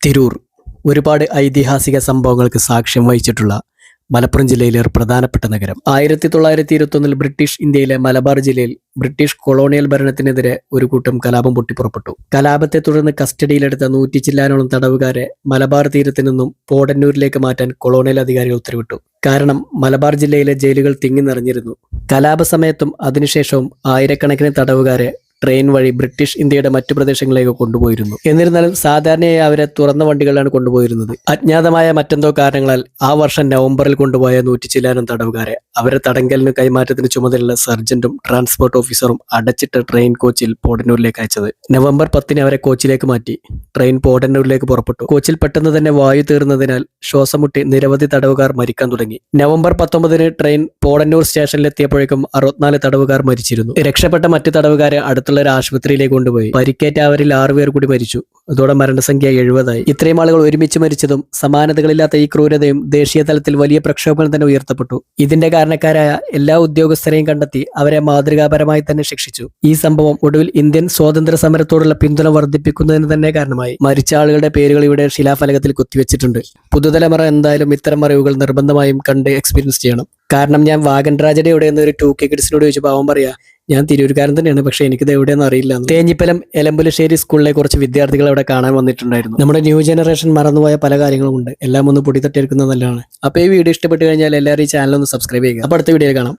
തിരൂർ ഒരുപാട് ഐതിഹാസിക സംഭവങ്ങൾക്ക് സാക്ഷ്യം വഹിച്ചിട്ടുള്ള മലപ്പുറം ജില്ലയിലെ ഒരു പ്രധാനപ്പെട്ട നഗരം. 1921 ബ്രിട്ടീഷ് ഇന്ത്യയിലെ മലബാർ ജില്ലയിൽ ബ്രിട്ടീഷ് കൊളോണിയൽ ഭരണത്തിനെതിരെ ഒരു കൂട്ടം കലാപം പൊട്ടിപ്പുറപ്പെട്ടു. കലാപത്തെ തുടർന്ന് കസ്റ്റഡിയിലെടുത്ത 100 ചില്ലാനോളം തടവുകാരെ മലബാർ തീരത്തു നിന്നും പോടന്നൂരിലേക്ക് മാറ്റാൻ കൊളോണിയൽ അധികാരികൾ ഉത്തരവിട്ടു. കാരണം മലബാർ ജില്ലയിലെ ജയിലുകൾ തിങ്ങി നിറഞ്ഞിരുന്നു. കലാപ സമയത്തും അതിനുശേഷവും ആയിരക്കണക്കിന് തടവുകാരെ ട്രെയിൻ വഴി ബ്രിട്ടീഷ് ഇന്ത്യയുടെ മറ്റു പ്രദേശങ്ങളിലേക്ക് കൊണ്ടുപോയിരുന്നു. എന്നിരുന്നാലും സാധാരണയായി അവരെ തുറന്ന വണ്ടികളിലാണ് കൊണ്ടുപോയിരുന്നത്. അജ്ഞാതമായ മറ്റെന്തോ കാരണങ്ങളാൽ ആ വർഷം നവംബറിൽ കൊണ്ടുപോയ 100 ചില്ലാനം തടവുകാരെ അവരെ തടങ്കലിന് കൈമാറ്റത്തിന് ചുമതലയുള്ള സർജന്റും ട്രാൻസ്പോർട്ട് ഓഫീസറും അടച്ചിട്ട ട്രെയിൻ കോച്ചിൽ പോടന്നൂരിലേക്ക് അയച്ചത്. നവംബർ 10 അവരെ കോച്ചിലേക്ക് മാറ്റി. ട്രെയിൻ പോടന്നൂരിലേക്ക് പുറപ്പെട്ടു. കോച്ചിൽ പെട്ടെന്ന് തന്നെ വായു തീർന്നതിനാൽ ശ്വാസം മുട്ടി നിരവധി തടവുകാർ മരിക്കാൻ തുടങ്ങി. നവംബർ 19 ട്രെയിൻ പോടന്നൂർ സ്റ്റേഷനിലെത്തിയപ്പോഴേക്കും 64 തടവുകാർ മരിച്ചിരുന്നു. രക്ഷപ്പെട്ട മറ്റു തടവുകാരെ അടുത്തുള്ള ഒരു ആശുപത്രിയിലേക്ക് കൊണ്ടുപോയി. പരിക്കേറ്റ അവരിൽ 6 പേർ കൂടി മരിച്ചു. അതോടെ മരണസംഖ്യ 70 ഇത്രയും ആളുകൾ ഒരുമിച്ച് മരിച്ചതും സമാനതകളില്ലാത്ത ഈ ക്രൂരതയും ദേശീയ തലത്തിൽ വലിയ പ്രക്ഷോഭം തന്നെ ഉയർത്തപ്പെട്ടു. ഇതിന്റെ കാരണക്കാരായ എല്ലാ ഉദ്യോഗസ്ഥരെയും കണ്ടെത്തി അവരെ മാതൃകാപരമായി തന്നെ ശിക്ഷിച്ചു. ഈ സംഭവം ഒടുവിൽ ഇന്ത്യൻ സ്വാതന്ത്ര്യ സമരത്തോടുള്ള പിന്തുണ വർദ്ധിപ്പിക്കുന്നതിന് തന്നെ കാരണമായി. മരിച്ച ആളുകളുടെ പേരുകൾ ഇവിടെ ശിലാഫലകത്തിൽ കുത്തിവെച്ചിട്ടുണ്ട്. പുതുതലമുറ എന്തായാലും ഇത്തരം അറിവുകൾ നിർബന്ധമായും കണ്ട് എക്സ്പീരിയൻസ് ചെയ്യണം. കാരണം ഞാൻ വാഗൻ ട്രാജഡി എവിടെയെന്ന് ഒരു 2K കിഡ്സിനോട് ചോദിച്ചപ്പോൾ അവൻ പറയാ, ഞാൻ തിരൂർക്കാരൻ തന്നെയാണ്, പക്ഷെ എനിക്കിത് എവിടെയെന്ന് അറിയില്ല. തേഞ്ഞിപ്പലം എലമ്പുലശ്ശേരി സ്കൂളിലെ കുറച്ച് വിദ്യാർത്ഥികൾ അവിടെ കാണാൻ വന്നിട്ടുണ്ടായിരുന്നു. നമ്മുടെ ന്യൂ ജനറേഷൻ മറന്നുപോയ പല കാര്യങ്ങളും ഉണ്ട്. എല്ലാം ഒന്ന് പൊടി തട്ടിയെടുക്കുന്നത് നല്ലതാണ്. അപ്പോൾ ഈ വീഡിയോ ഇഷ്ടപ്പെട്ട് കഴിഞ്ഞാൽ എല്ലാവരും ഈ ചാനൽ ഒന്ന് സബ്സ്ക്രൈബ് ചെയ്യുക. അപ്പോൾ അടുത്ത വീഡിയോ കാണാം.